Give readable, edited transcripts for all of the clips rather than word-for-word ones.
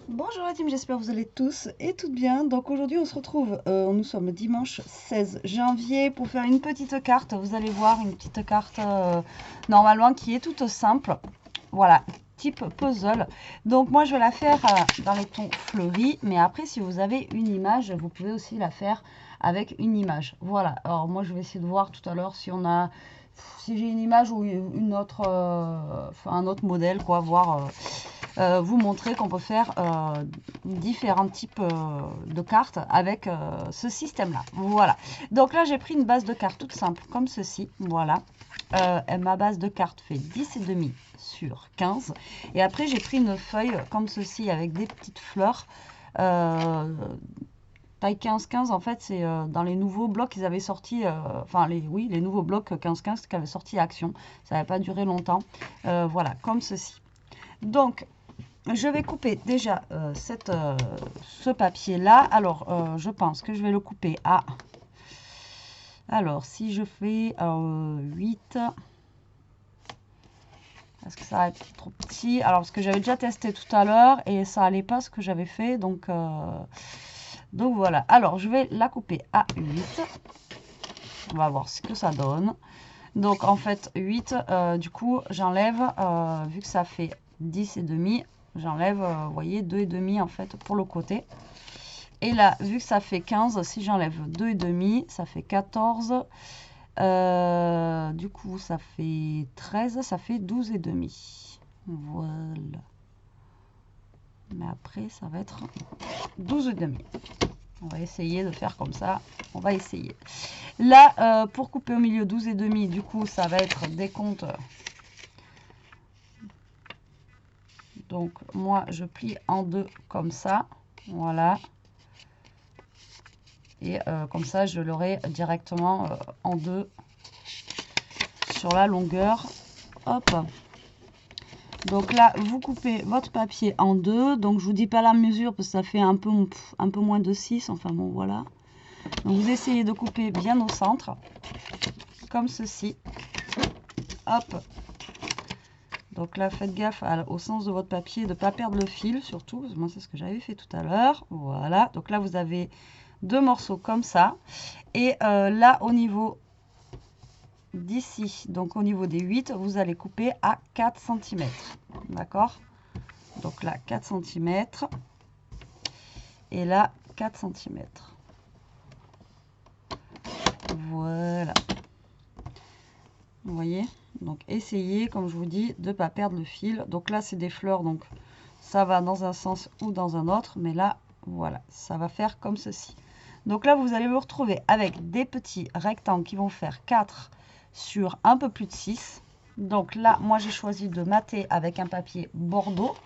Bonjour la team, j'espère que vous allez tous et toutes bien. Donc aujourd'hui on se retrouve, nous sommes dimanche 16 janvier pour faire une petite carte. Vous allez voir une petite carte normalement qui est toute simple. Voilà, type puzzle. Donc moi je vais la faire dans les tons fleuris, mais après si vous avez une image, vous pouvez aussi la faire avec une image. Voilà, alors moi je vais essayer de voir tout à l'heure si on a... Si j'ai une image ou une autre, un autre modèle, quoi, voir... vous montrer qu'on peut faire différents types de cartes avec ce système-là. Voilà. Donc là, j'ai pris une base de cartes toute simple, comme ceci. Voilà. Ma base de cartes fait 10,5 sur 15. Et après, j'ai pris une feuille comme ceci avec des petites fleurs. Taille 15-15, en fait, c'est dans les nouveaux blocs qu'ils avaient sortis, les nouveaux blocs 15-15 qui avaient sorti Action. Ça n'avait pas duré longtemps. Voilà, comme ceci. Donc, je vais couper déjà ce papier-là. Alors, je pense que je vais le couper à... Alors, si je fais 8... Est-ce que ça va être trop petit? Alors, parce que j'avais déjà testé tout à l'heure et ça allait pas ce que j'avais fait. Donc voilà. Alors, je vais la couper à 8. On va voir ce que ça donne. Donc, en fait, 8, du coup, j'enlève, vu que ça fait 10,5, j'enlève, vous voyez, 2,5 en fait pour le côté. Et là, vu que ça fait 15, si j'enlève 2,5, ça fait 14. Du coup, ça fait 13, ça fait 12,5. Voilà. Mais après, ça va être 12,5. On va essayer de faire comme ça. On va essayer. Là, pour couper au milieu 12,5, du coup, ça va être des comptes. Donc, moi, je plie en deux comme ça. Voilà. Et comme ça, je l'aurai directement en deux sur la longueur. Hop. Donc là, vous coupez votre papier en deux. Donc, je vous dis pas la mesure parce que ça fait un peu moins de 6. Enfin bon, voilà. Donc, vous essayez de couper bien au centre. Comme ceci. Hop. Donc là, faites gaffe au sens de votre papier, de ne pas perdre le fil surtout. Parce que moi, c'est ce que j'avais fait tout à l'heure. Voilà. Donc là, vous avez deux morceaux comme ça. Et là, au niveau d'ici, donc au niveau des 8, vous allez couper à 4 cm. D'accord? Donc là, 4 cm. Et là, 4 cm. Voilà. Vous voyez? Donc essayez, comme je vous dis, de ne pas perdre le fil. Donc là, c'est des fleurs, donc ça va dans un sens ou dans un autre. Mais là, voilà, ça va faire comme ceci. Donc là, vous allez vous retrouver avec des petits rectangles qui vont faire 4 sur un peu plus de 6. Donc là, moi, j'ai choisi de mater avec un papier Bordeaux.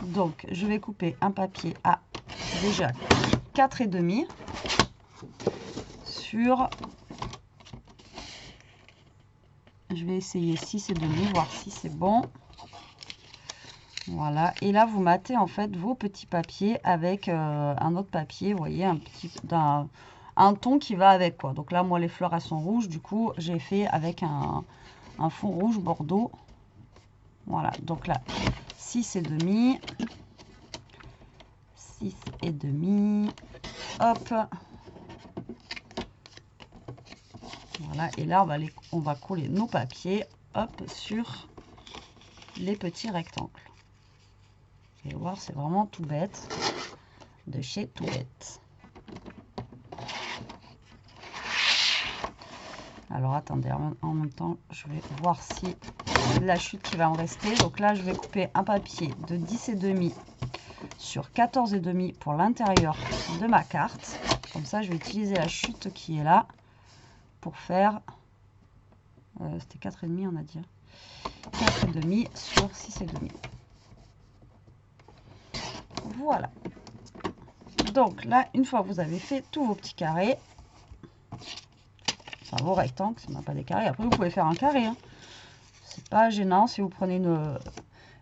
Donc, je vais couper un papier à déjà 4,5 sur... Je vais essayer 6,5, voir si c'est bon. Voilà. Et là, vous matez en fait vos petits papiers avec un autre papier. Vous voyez, un ton qui va avec, quoi. Donc là, moi, les fleurs, elles sont rouges. Du coup, j'ai fait avec un fond rouge Bordeaux. Voilà. Donc là, 6,5. 6,5. Hop. Voilà. Et là, on va coller nos papiers, hop, sur les petits rectangles. Vous allez voir, c'est vraiment tout bête. De chez Tout Bête. Alors attendez, en même temps, je vais voir si la chute qui va me rester. Donc là, je vais couper un papier de 10,5 sur 14,5 pour l'intérieur de ma carte. Comme ça, je vais utiliser la chute qui est là pour faire... C'était 4,5, on a dit. 4,5 sur 6,5. Voilà. Donc là, une fois que vous avez fait tous vos petits carrés, enfin vos rectangles, c'est même pas des carrés. Après, vous pouvez faire un carré. Hein. C'est pas gênant. Si vous prenez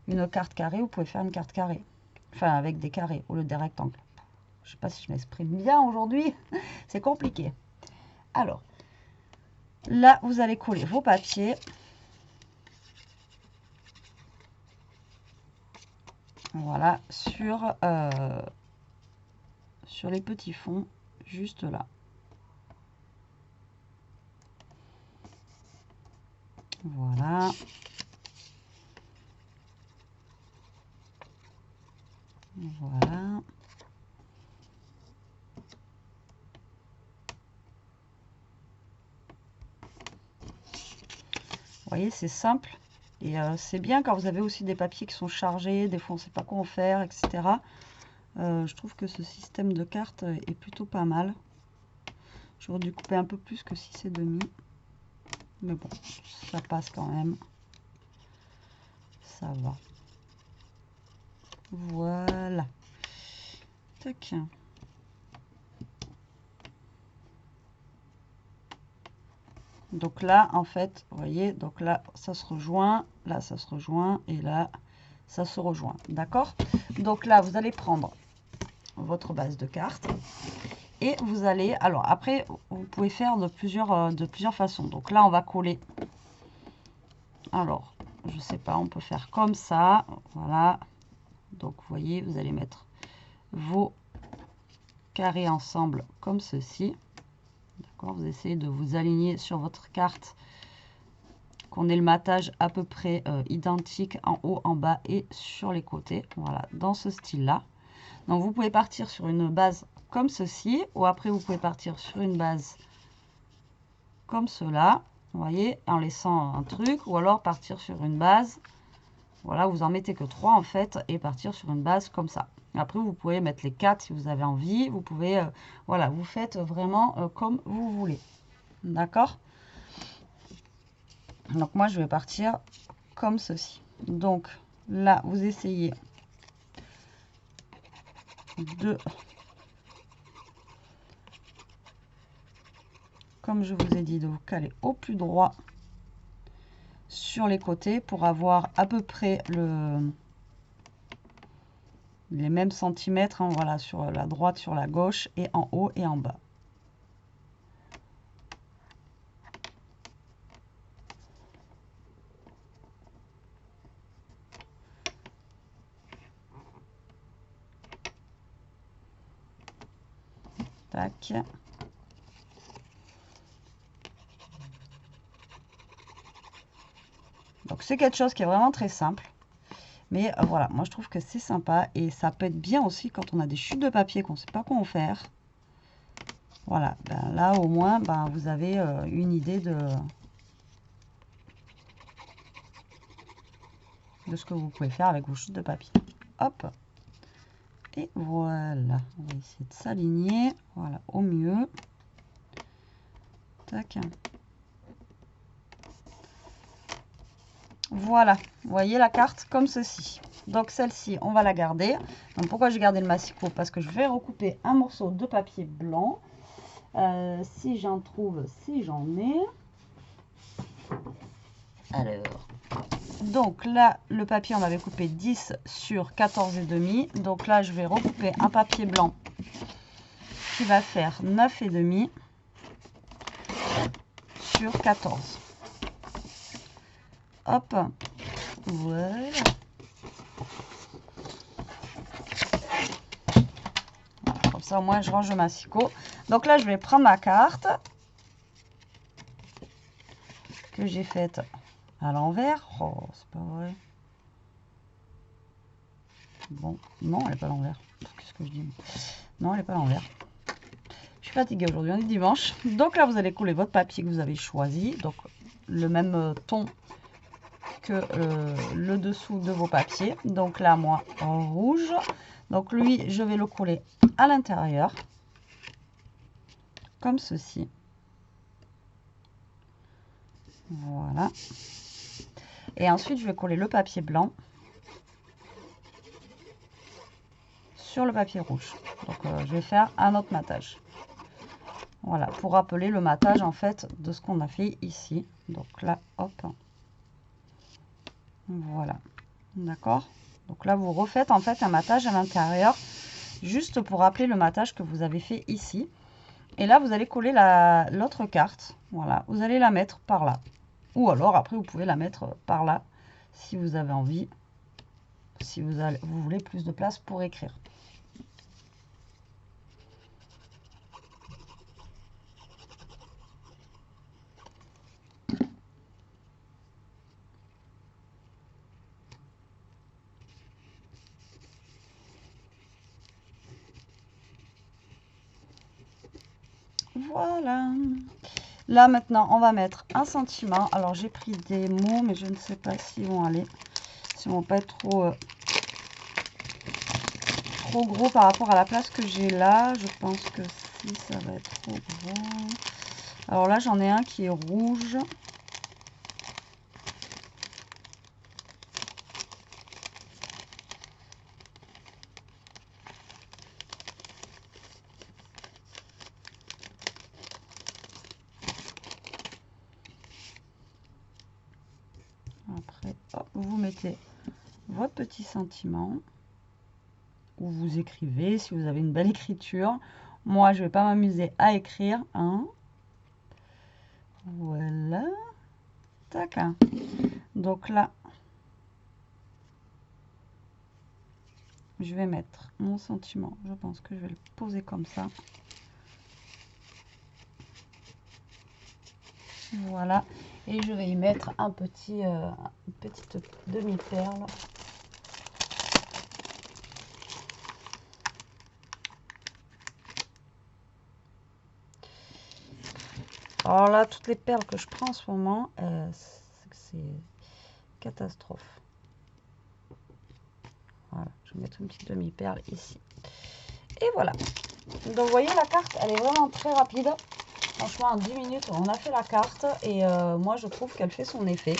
une carte carrée, vous pouvez faire une carte carrée. Enfin, avec des carrés au lieu des rectangles. Je sais pas si je m'exprime bien aujourd'hui. C'est compliqué. Alors, là, vous allez coller vos papiers. Voilà, sur les petits fonds, juste là. Voilà. Voilà. Vous voyez, c'est simple. Et c'est bien quand vous avez aussi des papiers qui sont chargés, des fois on ne sait pas quoi en faire, etc. Je trouve que ce système de cartes est plutôt pas mal. J'aurais dû couper un peu plus que 6,5. Mais bon, ça passe quand même. Ça va. Voilà. Tac. Donc là, en fait, vous voyez, donc là, ça se rejoint, là, ça se rejoint, et là, ça se rejoint. D'accord? Donc là, vous allez prendre votre base de cartes. Et vous allez, alors après, vous pouvez faire de plusieurs façons. Donc là, on va coller. Alors, je sais pas, on peut faire comme ça. Voilà. Donc, vous voyez, vous allez mettre vos carrés ensemble comme ceci. D'accord, vous essayez de vous aligner sur votre carte, qu'on ait le matage à peu près identique en haut, en bas et sur les côtés. Voilà, dans ce style-là. Donc, vous pouvez partir sur une base comme ceci, ou après, vous pouvez partir sur une base comme cela, vous voyez, en laissant un truc, ou alors partir sur une base, voilà, vous en mettez que 3 en fait, et partir sur une base comme ça. Après, vous pouvez mettre les 4 si vous avez envie, vous pouvez, voilà, vous faites vraiment comme vous voulez, d'accord? Donc moi, je vais partir comme ceci. Donc là, vous essayez de, comme je vous ai dit, de vous caler au plus droit sur les côtés pour avoir à peu près les mêmes centimètres, hein, voilà, sur la droite, sur la gauche, et en haut et en bas. Tac. Donc c'est quelque chose qui est vraiment très simple. Mais voilà, moi je trouve que c'est sympa. Et ça peut être bien aussi quand on a des chutes de papier qu'on ne sait pas quoi en faire. Voilà, ben là au moins, ben, vous avez une idée de ce que vous pouvez faire avec vos chutes de papier. Hop. Et voilà, on va essayer de s'aligner, voilà, au mieux. Tac. Voilà, vous voyez la carte comme ceci. Donc celle-ci, on va la garder. Donc pourquoi j'ai gardé le massicot? Parce que je vais recouper un morceau de papier blanc. Si j'en trouve, si j'en ai. Alors, donc là, le papier, on avait coupé 10 sur 14,5. Donc là, je vais recouper un papier blanc qui va faire 9,5 sur 14. Hop, voilà. Comme ça, au moins, je range le massicot. Donc là, je vais prendre ma carte que j'ai faite à l'envers. Oh, c'est pas vrai. Bon, non, elle n'est pas à l'envers. Qu'est-ce que je dis? Non, elle n'est pas à l'envers. Je suis fatiguée aujourd'hui, on est dimanche. Donc là, vous allez coller votre papier que vous avez choisi. Donc, le même ton que le dessous de vos papiers. Donc là, moi, en rouge. Donc lui, je vais le coller à l'intérieur. Comme ceci. Voilà. Et ensuite, je vais coller le papier blanc sur le papier rouge. Donc, je vais faire un autre matage. Voilà, pour rappeler le matage, en fait, de ce qu'on a fait ici. Donc là, hop. Voilà. D'accord? Donc là, vous refaites, en fait, un matage à l'intérieur, juste pour rappeler le matage que vous avez fait ici. Et là, vous allez coller l'autre carte. Voilà, vous allez la mettre par là. Ou alors, après, vous pouvez la mettre par là, si vous avez envie. si vous voulez plus de place pour écrire. Voilà. Là maintenant on va mettre un sentiment. Alors j'ai pris des mots mais je ne sais pas s'ils vont aller, s'ils vont pas être trop gros par rapport à la place que j'ai là. Je pense que si ça va être trop gros. Alors là j'en ai un qui est rouge. Après, hop, vous mettez votre petit sentiment, ou vous écrivez si vous avez une belle écriture. Moi, je vais pas m'amuser à écrire. Hein. Voilà. Tac. Donc là, je vais mettre mon sentiment. Je pense que je vais le poser comme ça. Voilà. Et je vais y mettre un petit, une petite demi-perle. Alors là, toutes les perles que je prends en ce moment, c'est catastrophe. Voilà, je vais mettre une petite demi-perle ici. Et voilà. Donc vous voyez, la carte, elle est vraiment très rapide. Franchement, en 10 minutes, on a fait la carte. Et moi, je trouve qu'elle fait son effet.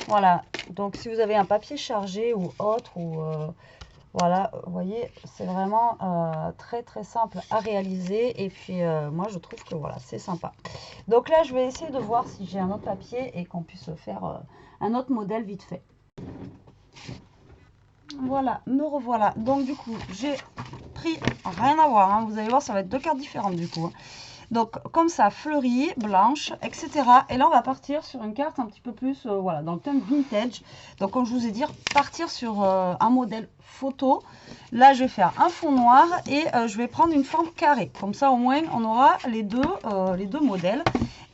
Voilà. Donc si vous avez un papier chargé ou autre, ou voilà, vous voyez, c'est vraiment très très simple à réaliser. Et puis moi, je trouve que voilà, c'est sympa. Donc là, je vais essayer de voir si j'ai un autre papier et qu'on puisse faire un autre modèle vite fait. Voilà, me revoilà. Donc du coup, j'ai pris, rien à voir, hein. Vous allez voir, ça va être deux cartes différentes du coup. Donc comme ça, fleurie, blanche, etc. Et là, on va partir sur une carte un petit peu plus, voilà, dans le thème vintage. Donc comme je vous ai dit, partir sur un modèle photo. Là, je vais faire un fond noir et je vais prendre une forme carrée. Comme ça, au moins, on aura les deux modèles.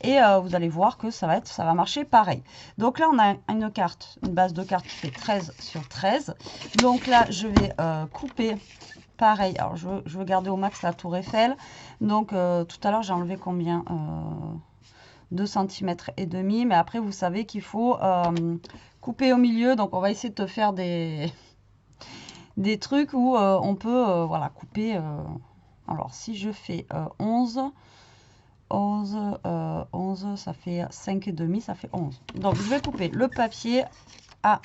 Et vous allez voir que ça va marcher pareil. Donc là, on a une carte, une base de carte qui fait 13 sur 13. Donc là, je vais couper pareil. Alors, je veux garder au max la tour Eiffel. Donc, tout à l'heure, j'ai enlevé combien 2 cm et demi. Mais après, vous savez qu'il faut couper au milieu. Donc, on va essayer de faire des trucs où on peut voilà, couper. Alors, si je fais 11... 11, ça fait 5,5, ça fait 11. Donc, je vais couper le papier à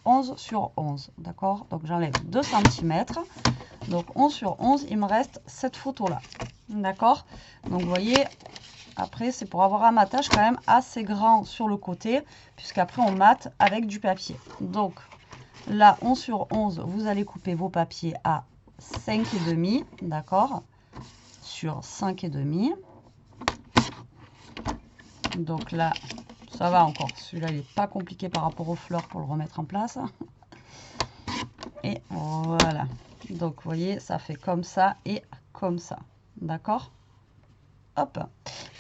11 sur 11. D'accord? Donc, j'enlève 2 cm. Donc, 11 sur 11, il me reste cette photo-là. D'accord? Donc, vous voyez, après, c'est pour avoir un matage quand même assez grand sur le côté, puisqu'après, on mate avec du papier. Donc, là, 11 sur 11, vous allez couper vos papiers à 5,5. D'accord? Sur 5,5. Donc là, ça va encore. Celui-là, il n'est pas compliqué par rapport aux fleurs pour le remettre en place. Et voilà. Donc, vous voyez, ça fait comme ça et comme ça. D'accord? Hop.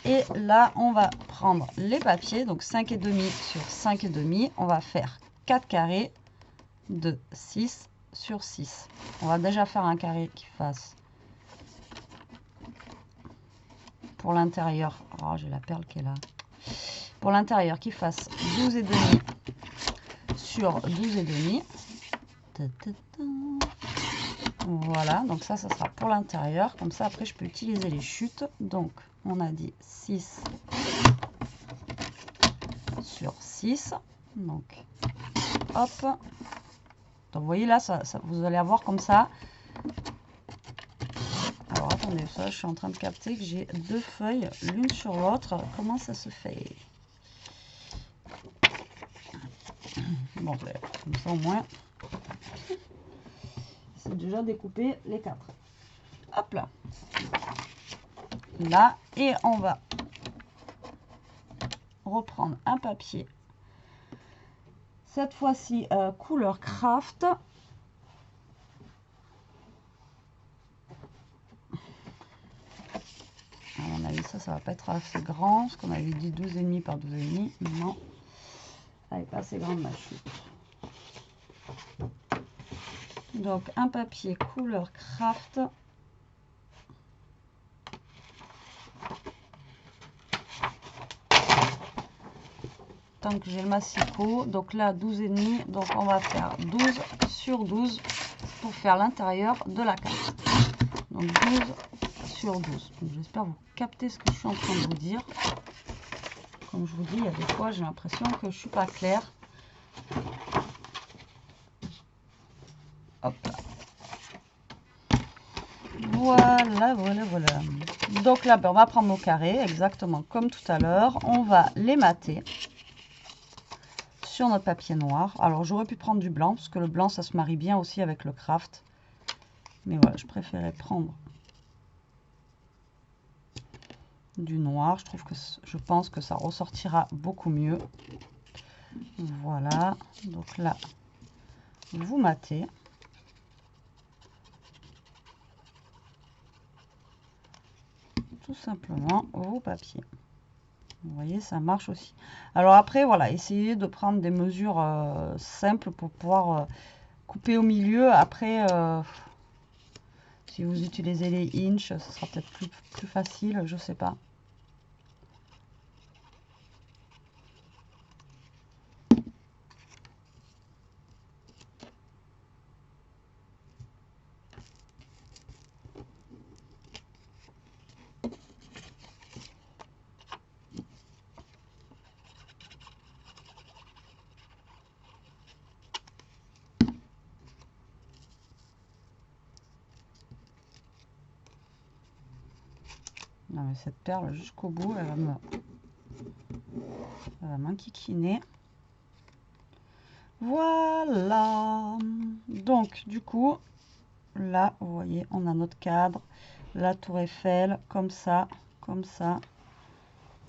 Et là, on va prendre les papiers. Donc, 5,5 sur 5,5. On va faire 4 carrés de 6 sur 6. On va déjà faire un carré qui fasse... Pour l'intérieur, oh, j'ai la perle qui est là. Pour l'intérieur, qui fasse 12,5 sur 12,5. Voilà, donc ça sera pour l'intérieur. Comme ça, après, je peux utiliser les chutes. Donc, on a dit 6 sur 6. Donc, hop. Donc, vous voyez là, vous allez avoir comme ça. Alors, attendez, ça, je suis en train de capter que j'ai deux feuilles l'une sur l'autre. Comment ça se fait? Bon, comme ça, au moins, c'est déjà découpé les quatre. Hop là. Là, et on va reprendre un papier Cette fois-ci, couleur craft. À mon avis, ça va pas être assez grand, parce qu'on avait dit 12,5 par 12,5. Non, elle n'est pas assez grande ma chute. Donc, un papier couleur craft. Tant que j'ai le massicot, donc là 12,5, donc on va faire 12 sur 12 pour faire l'intérieur de la carte. Donc 12 sur 12. J'espère vous capter ce que je suis en train de vous dire. Comme je vous dis, il y a des fois j'ai l'impression que je suis pas claire. Hop là. Voilà, voilà, voilà. Donc là, ben, on va prendre nos carrés, exactement comme tout à l'heure. On va les mater sur notre papier noir. Alors j'aurais pu prendre du blanc, parce que le blanc ça se marie bien aussi avec le craft. Mais voilà, je préférais prendre du noir. Je pense que ça ressortira beaucoup mieux. Voilà, donc là, vous matez. Tout simplement vos papiers. Vous voyez, ça marche aussi. Alors après, voilà, essayez de prendre des mesures simples pour pouvoir couper au milieu. Après, si vous utilisez les inches, ce sera peut-être plus facile, je sais pas. Non mais cette perle jusqu'au bout, elle va m'enquiquiner. Voilà. Donc du coup, là, vous voyez, on a notre cadre, la tour Eiffel, comme ça, comme ça.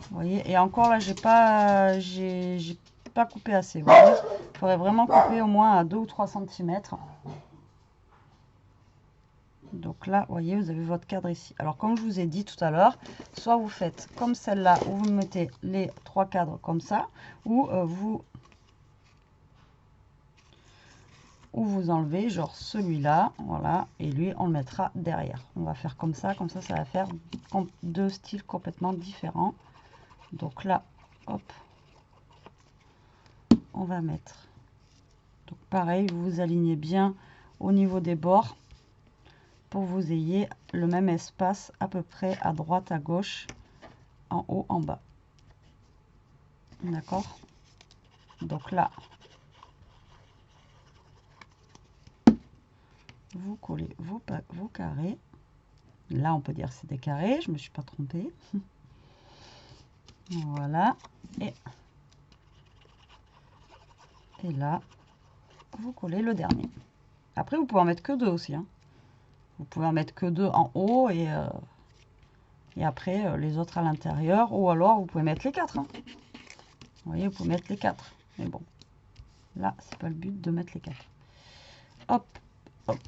Vous voyez, et encore là, j'ai pas coupé assez. Vous voyez, il faudrait vraiment couper au moins à 2 ou 3 cm. Donc là, vous voyez, vous avez votre cadre ici. Alors, comme je vous ai dit tout à l'heure, soit vous faites comme celle-là, où vous mettez les 3 cadres comme ça, ou vous enlevez, genre celui-là, voilà, et lui, on le mettra derrière. On va faire comme ça ça va faire deux styles complètement différents. Donc là, hop, on va mettre. Donc pareil, vous vous alignez bien au niveau des bords pour que vous ayez le même espace à peu près à droite, à gauche, en haut, en bas. D'accord? Donc là, vous collez vos carrés. Là, on peut dire que c'est des carrés, je me suis pas trompée. Voilà. Et là, vous collez le dernier. Après, vous pouvez en mettre que deux aussi. Hein. Vous pouvez en mettre que deux en haut et après les autres à l'intérieur. Ou alors, vous pouvez mettre les quatre. Hein. Vous voyez, vous pouvez mettre les quatre. Mais bon, là, c'est pas le but de mettre les quatre. Hop, hop.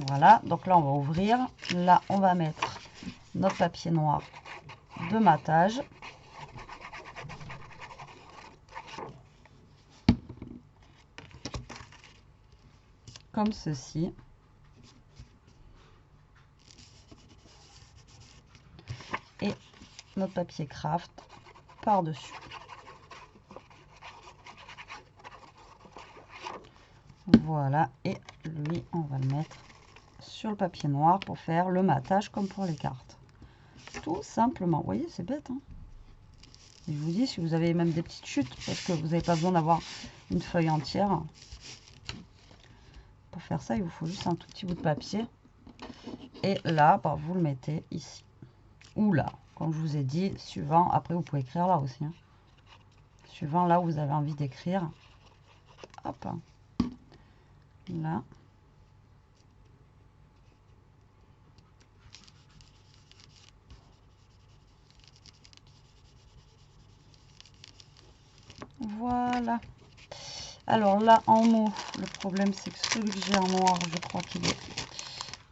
Voilà, donc là, on va ouvrir. Là, on va mettre notre papier noir de matage. Comme ceci. Et notre papier craft par-dessus. Voilà, et lui, on va le mettre sur le papier noir pour faire le matage comme pour les cartes. Tout simplement. Vous voyez, c'est bête. Hein, et je vous dis, si vous avez même des petites chutes, parce que vous n'avez pas besoin d'avoir une feuille entière. Pour faire ça, il vous faut juste un tout petit bout de papier. Et là, bah, vous le mettez ici. Ou là, comme je vous ai dit, suivant. Après, vous pouvez écrire là aussi. Hein, suivant là où vous avez envie d'écrire. Hop. Là. Voilà. Alors là, en mots, le problème c'est que celui que j'ai en noir, je crois qu'il est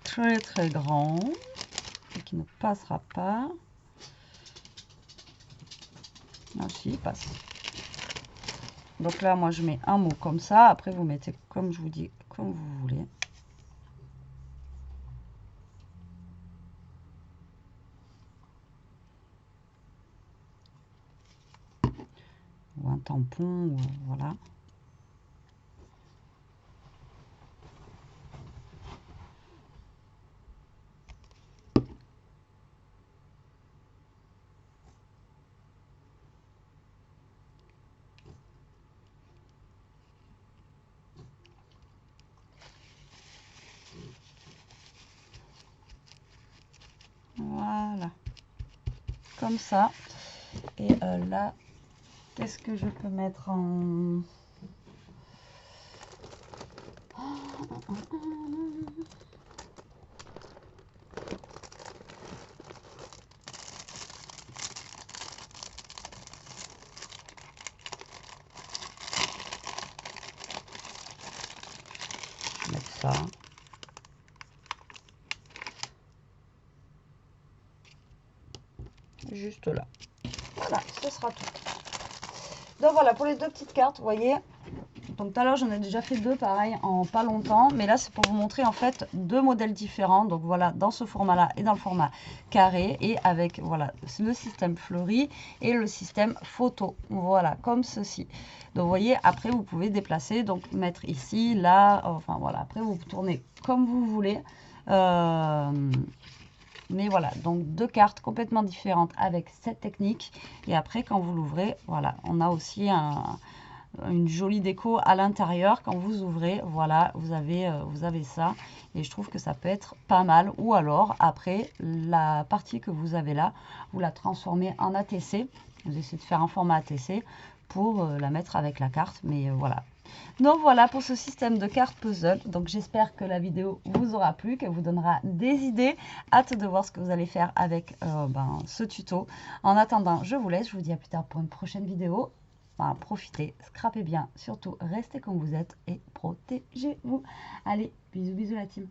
très très grand et qui ne passera pas. Ah si, il passe. Donc là, moi je mets un mot comme ça. Après, vous mettez, comme je vous dis, comme vous voulez. Ou un tampon, ou, voilà. Voilà. Comme ça. Et là, qu'est-ce que je peux mettre en... Mettre ça. Juste là. Voilà, ce sera tout. Donc voilà, pour les deux petites cartes, vous voyez. Donc tout à l'heure, j'en ai déjà fait deux, pareil, en pas longtemps. Mais là, c'est pour vous montrer en fait deux modèles différents. Donc voilà, dans ce format-là et dans le format carré. Et avec, voilà, le système fleuri et le système photo. Voilà, comme ceci. Donc vous voyez, après, vous pouvez déplacer, donc mettre ici, là, enfin voilà. Après, vous tournez comme vous voulez. Mais voilà, donc deux cartes complètement différentes avec cette technique. Et après, quand vous l'ouvrez, voilà, on a aussi une jolie déco à l'intérieur. Quand vous ouvrez, voilà, vous avez ça. Et je trouve que ça peut être pas mal. Ou alors, après, la partie que vous avez là, vous la transformez en ATC. Vous essayez de faire un format ATC pour la mettre avec la carte. Mais voilà. Donc voilà pour ce système de cartes puzzle. Donc j'espère que la vidéo vous aura plu, qu'elle vous donnera des idées. Hâte de voir ce que vous allez faire avec ce tuto. En attendant, je vous laisse. Je vous dis à plus tard pour une prochaine vidéo. Enfin, profitez, scrapez bien. Surtout, restez comme vous êtes et protégez-vous. Allez, bisous, bisous la team.